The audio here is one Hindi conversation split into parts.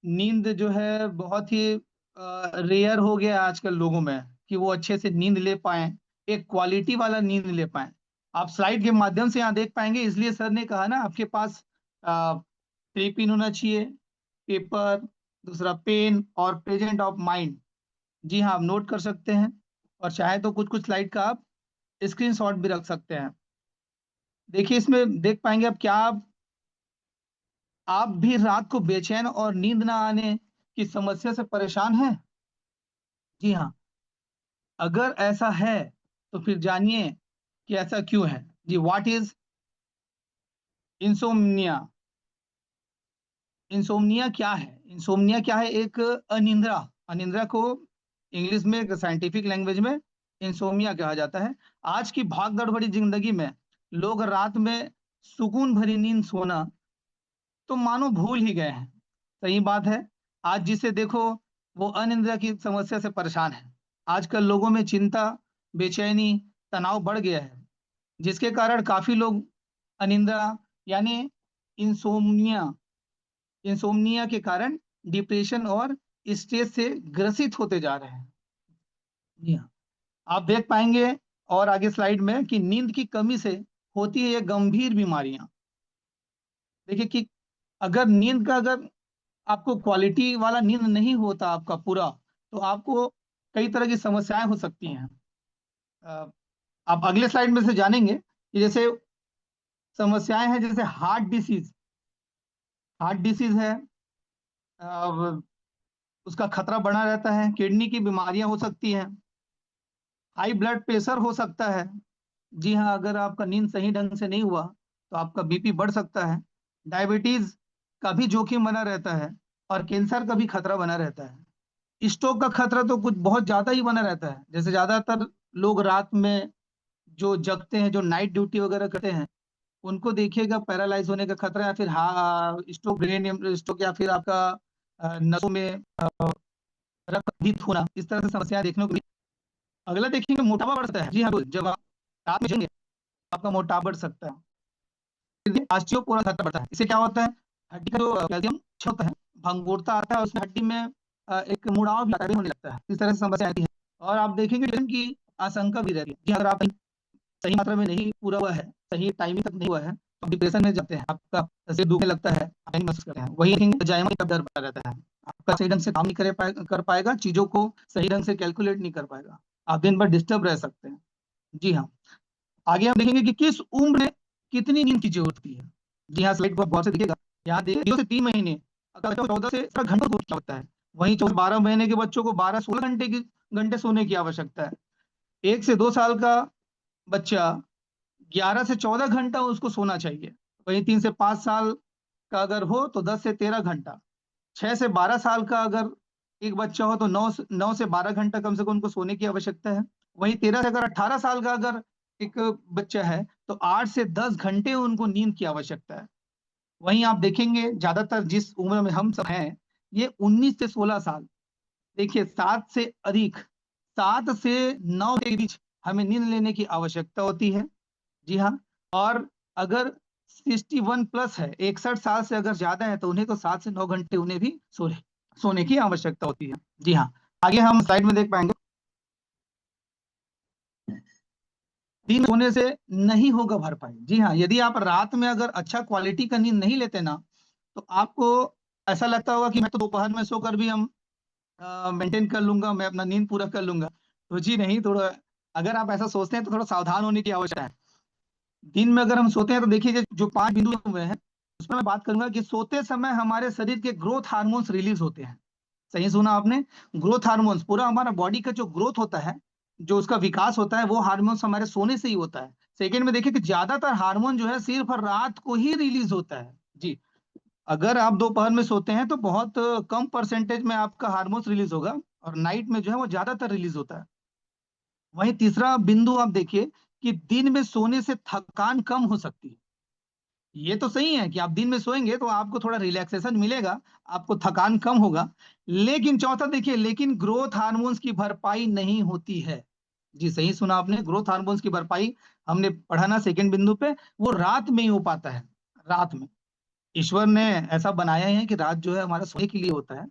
नींद जो है बहुत ही रेयर हो गया है आजकल लोगों में कि वो अच्छे से नींद ले पाए, एक क्वालिटी वाला नींद ले पाए। आप स्लाइड के माध्यम से यहाँ देख पाएंगे, इसलिए सर ने कहा ना आपके पास थ्री पिन होना चाहिए, पेपर, दूसरा पेन और प्रेजेंट ऑफ माइंड। जी हाँ, आप नोट कर सकते हैं और चाहे तो कुछ कुछ स्लाइड का आप स्क्रीनशॉट भी रख सकते हैं। देखिए इसमें देख पाएंगे अब क्या आप भी रात को बेचैन और नींद ना आने की समस्या से परेशान हैं? जी हाँ, अगर ऐसा है तो फिर जानिए कि ऐसा क्यों है। जी, व्हाट इज इंसोम्निया? इंसोम्निया क्या है? इंसोम्निया क्या है? एक अनिंद्रा। अनिंद्रा को इंग्लिश में, एक साइंटिफिक लैंग्वेज में इंसोम्निया कहा जाता है। आज की भाग दौड़ भरी जिंदगी में लोग रात में सुकून भरी नींद सोना तो मानो भूल ही गए हैं। सही बात है। आज जिसे देखो वो अनिद्रा की समस्या से परेशान है। आजकल लोगों में चिंता, बेचैनी, तनाव बढ़ गया है, जिसके कारण काफी लोग अनिद्रा यानी इंसोम्निया इंसोम्निया के कारण डिप्रेशन और स्ट्रेस से ग्रसित होते जा रहे हैं। जी हाँ, आप देख पाएंगे और आगे स्लाइड में कि नींद की कमी से होती है ये गंभीर बीमारियां। देखिए कि अगर आपको क्वालिटी वाला नींद नहीं होता आपका पूरा, तो आपको कई तरह की समस्याएं हो सकती हैं। अ, आप अगले स्लाइड में से जानेंगे कि जैसे समस्याएं हैं, जैसे हार्ट डिसीज है, अ, उसका खतरा बना रहता है, किडनी की बीमारियां हो सकती हैं, हाई ब्लड प्रेशर हो सकता है। जी हाँ, अगर आपका नींद सही ढंग से नहीं हुआ तो आपका बीपी बढ़ सकता है। डायबिटीज का भी जोखिम बना रहता है और कैंसर का भी खतरा बना रहता है। स्ट्रोक का खतरा तो कुछ बहुत ज्यादा ही बना रहता है। जैसे ज्यादातर लोग रात में जो जगते हैं, जो नाइट ड्यूटी वगैरह करते हैं, उनको देखिएगा पैरालाइज होने का खतरा, या फिर स्ट्रोक, ब्रेन स्ट्रोक, या फिर आपका नसों में रक्त अधिक होना, इस तरह से समस्याएं देखने को मिली। अगला देखिएगा, मोटापा बढ़ता है। जी हाँ, जब आप रात में जगेंगे आपका मोटापा बढ़ सकता है। ऑस्टियोपोरोसिस खतरा बढ़ता है। इससे क्या होता है, हड्डी का जो कैल्शियम होता है, भंगुरता आता है, उसमें हड्डी में एक मुड़ाव भी आता है, होने लगता है। इस तरह से समस्या आती है। और आप देखेंगे डिप्रेशन की आशंका भी रहती है। जी, अगर आप सही मात्रा में नहीं पूरा हुआ है, सही टाइमिंग तक नहीं हुआ है, तो डिप्रेशन में जाते हैं। आपका सिर दुखने लगता है, आप नहीं महसूस करते हैं। वही देखेंगे, जायमा का डर बना रहता है। आपका सही ढंग से काम नहीं कर पाएगा, चीजों को सही ढंग से कैलकुलेट नहीं कर पाएगा। आप दिन भर डिस्टर्ब रह सकते हैं। जी हाँ, आगे हम देखेंगे कि किस उम्र में कितनी नींद की जरूरत होती है। जी हाँ, स्लाइड पर गौर से देखिएगा। यहाँ देखिए 0 से 3 महीने, अगर बच्चों को 14 से 16 घंटे सोने की आवश्यकता है। वहीं 12 महीने के बच्चों को 12 16 घंटे सोने की आवश्यकता है। 1 से 2 साल का बच्चा 11 से 14 घंटा उसको सोना चाहिए। वहीं 3 से 5 साल का अगर हो तो 10 से 13 घंटा। 6 से 12 साल का अगर एक बच्चा हो तो 9 से 12 घंटा कम से कम उनको सोने की आवश्यकता है। वहीं 13 से अगर 18 साल का अगर एक बच्चा है तो 8 से 10 घंटे उनको नींद की आवश्यकता है। वहीं आप देखेंगे ज्यादातर जिस उम्र में हम सब हैं, ये 19 से 16 साल। देखिए 7 से 9 के बीच हमें नींद लेने की आवश्यकता होती है। जी हाँ, और अगर 61 प्लस है, 61 साल से अगर ज्यादा है, तो उन्हें तो 7 से 9 घंटे उन्हें भी सोने की आवश्यकता होती है। जी हाँ, आगे हम स्लाइड में देख पाएंगे, दिन सोने से नहीं होगा भरपाई। जी हाँ, यदि आप रात में अगर अच्छा क्वालिटी का नींद नहीं लेते ना, तो आपको ऐसा लगता होगा कि मैं तो दोपहर में सोकर भी हम मेंटेन कर लूंगा, मैं अपना नींद पूरा कर लूंगा। तो जी नहीं, थोड़ा अगर आप ऐसा सोचते हैं तो थोड़ा सावधान होने की आवश्यकता है। दिन में अगर हम सोते हैं तो देखिए जो 5 बिंदु हुए हैं, उसमें मैं बात करूंगा कि सोते समय हमारे शरीर के ग्रोथ हार्मोन्स रिलीज होते हैं। सही सुना आपने, ग्रोथ हार्मोन्स। पूरा हमारा बॉडी का जो ग्रोथ होता है, जो उसका विकास होता है, वो हार्मोन्स हमारे सोने से ही होता है। सेकेंड में देखिए कि ज्यादातर हार्मोन जो है सिर्फ रात को ही रिलीज होता है। जी, अगर आप दोपहर में सोते हैं तो बहुत कम परसेंटेज में आपका हार्मोन्स रिलीज होगा, और नाइट में जो है वो ज्यादातर रिलीज होता है। वहीं तीसरा बिंदु आप देखिए कि दिन में सोने से थकान कम हो सकती है। ये तो सही है कि आप दिन में सोएंगे तो आपको थोड़ा रिलैक्सेशन मिलेगा, आपको थकान कम होगा। लेकिन चौथा देखिए, लेकिन ग्रोथ हार्मोन्स की भरपाई नहीं होती है। जी सही सुना आपने, ग्रोथ हार्मोन्स की भरपाई हमने पढ़ा ना सेकंड बिंदु पे, वो रात में ही हो पाता है, रात में। ईश्वर ने ऐसा बनाया है कि रात जो है हमारा सोने के लिए होता है,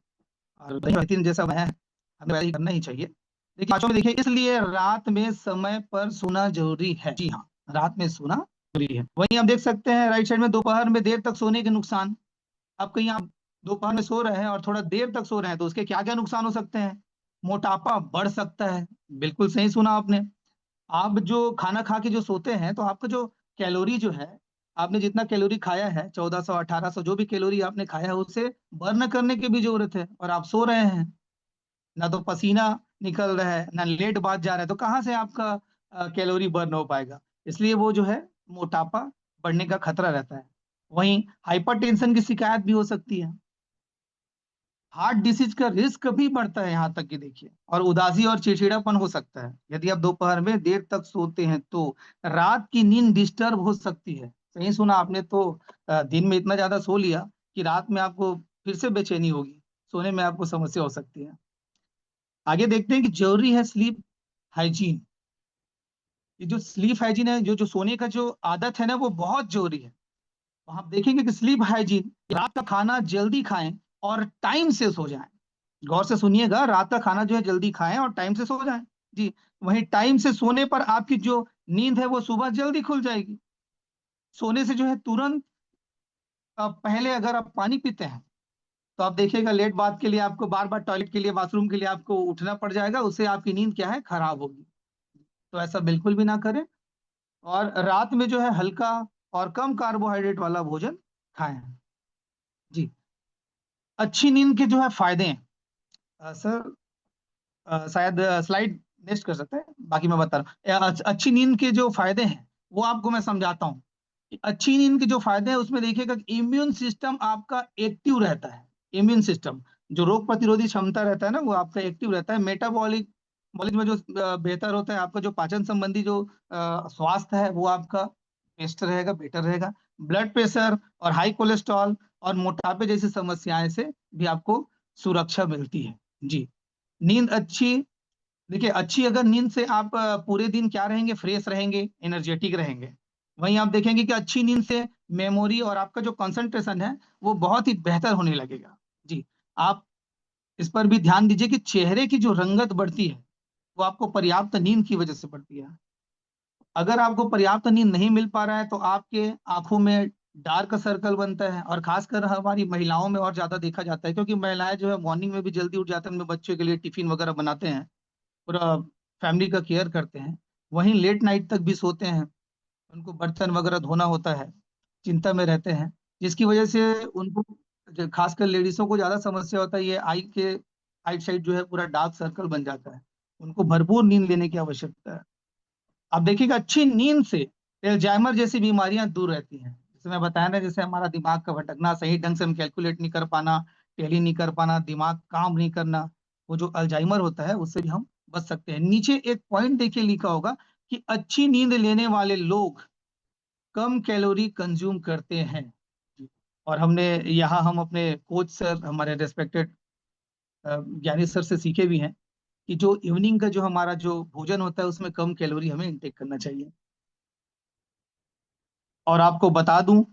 और दिन जैसा बनाया है, हमें वैसा ही करना ही चाहिए। देखिए पांचों में देखिए, इसलिए रात में समय पर सोना जरूरी है। जी हाँ, रात में सोना जरूरी है। वहीं आप देख सकते हैं राइट साइड में, दोपहर में देर तक सोने के नुकसान। अब कहीं आप दोपहर में सो रहे हैं और थोड़ा देर तक सो रहे हैं तो उसके क्या क्या नुकसान हो सकते हैं? मोटापा बढ़ सकता है। बिल्कुल सही सुना आपने। आप जो खाना खा के जो सोते हैं तो आपका जो कैलोरी जो है, आपने जितना कैलोरी खाया है, 1400 1800 जो भी कैलोरी आपने खाया है, उसे बर्न करने की भी जरूरत है, और आप सो रहे हैं। ना तो पसीना निकल रहा है, ना लेट बात जा रहा है, तो कहाँ से आपका कैलोरी बर्न हो पाएगा? इसलिए वो जो है मोटापा बढ़ने का खतरा रहता है। वहीं हाइपरटेंशन की शिकायत भी हो सकती है। हार्ट डिसीज का रिस्क भी बढ़ता है, यहाँ तक कि देखिए, और उदासी और चिड़चिड़ापन हो सकता है यदि आप दोपहर में देर तक सोते हैं तो। रात की नींद डिस्टर्ब हो सकती है। सही सुना आपने। तो दिन में इतना ज्यादा सो लिया कि रात में आपको फिर से बेचैनी होगी, सोने में आपको समस्या हो सकती है। आगे देखते हैं कि जरूरी है स्लीप हाइजीन। ये जो स्लीप हाइजीन है, जो जो सोने का जो आदत है ना, वो बहुत जरूरी है। तो आप देखेंगे कि स्लीप हाइजीन, रात का खाना जल्दी खाएं और टाइम से सो जाएं। गौर से सुनिएगा, रात का खाना जो है जल्दी खाएं और टाइम से सो जाएं। जी। वहीं टाइम से सोने पर आपकी जो नींद है वो सुबह जल्दी खुल जाएगी। सोने से जो है तुरंत पहले अगर आप पानी पीते हैं तो आप देखिएगा लेट बात के लिए आपको बार बार टॉयलेट के लिए, बाथरूम के लिए आपको उठना पड़ जाएगा, उससे आपकी नींद क्या है, खराब होगी। तो ऐसा बिल्कुल भी ना करें। और रात में जो है हल्का और कम कार्बोहाइड्रेट वाला भोजन खाएं। जी। अच्छी नींद के जो है फायदे हैं, सर शायद स्लाइड नेक्स्ट कर सकते हैं, बाकी मैं बता रहा हूँ। अच्छी नींद के जो फायदे हैं वो आपको मैं समझाता हूँ। अच्छी नींद के जो फायदे हैं उसमें देखिएगा कि इम्यून सिस्टम आपका एक्टिव रहता है। इम्यून सिस्टम, जो रोग प्रतिरोधी क्षमता रहता है ना, वो आपका एक्टिव रहता है। मेटाबॉलिक बॉलिक में जो बेहतर होता है, आपका जो पाचन संबंधी जो स्वास्थ्य है वो आपका बेस्ट रहेगा, बेटर रहेगा। ब्लड प्रेशर और हाई कोलेस्ट्रॉल और मोटापे जैसी समस्याएं से भी आपको सुरक्षा मिलती है। जी। नींद अच्छी, देखिए अच्छी अगर नींद से आप पूरे दिन क्या रहेंगे, फ्रेश रहेंगे, एनर्जेटिक रहेंगे। वहीं आप देखेंगे कि अच्छी नींद से मेमोरी और आपका जो कंसंट्रेशन है वो बहुत ही बेहतर होने लगेगा। जी। आप इस पर भी ध्यान दीजिए कि चेहरे की जो रंगत बढ़ती है वो आपको पर्याप्त नींद की वजह से बढ़ती है। अगर आपको पर्याप्त नींद नहीं मिल पा रहा है तो आपके आंखों में डार्क सर्कल बनता है, और खासकर हमारी महिलाओं में और ज्यादा देखा जाता है, क्योंकि महिलाएं जो है मॉर्निंग में भी जल्दी उठ जाते हैं, अपने बच्चों के लिए टिफिन वगैरह बनाते हैं, पूरा फैमिली का केयर करते हैं, वहीं लेट नाइट तक भी सोते हैं, उनको बर्तन वगैरह धोना होता है, चिंता में रहते हैं, जिसकी वजह से उनको, खासकर लेडीजों को ज्यादा समस्या होता है, ये आई साइड जो है पूरा डार्क सर्कल बन जाता है। उनको भरपूर नींद लेने की आवश्यकता है। आप देखिएगा अच्छी नींद से एल्जाइमर जैसी बीमारियां दूर रहती हैं। जैसे मैं बताया ना, जैसे हमारा दिमाग का भटकना, सही ढंग से हम कैलकुलेट नहीं कर पाना, टैली नहीं कर पाना, दिमाग काम नहीं करना, वो जो अल्जाइमर होता है उससे भी हम बच सकते हैं। नीचे एक पॉइंट देखिए लिखा होगा कि अच्छी नींद लेने वाले लोग कम कैलोरी कंज्यूम करते हैं। और हमने यहाँ हम अपने कोच सर, हमारे रेस्पेक्टेड ज्ञानी सर से सीखे भी हैं कि जो इवनिंग का जो हमारा जो भोजन होता है उसमें कम कैलोरी हमें इंटेक करना चाहिए। और आपको बता दूं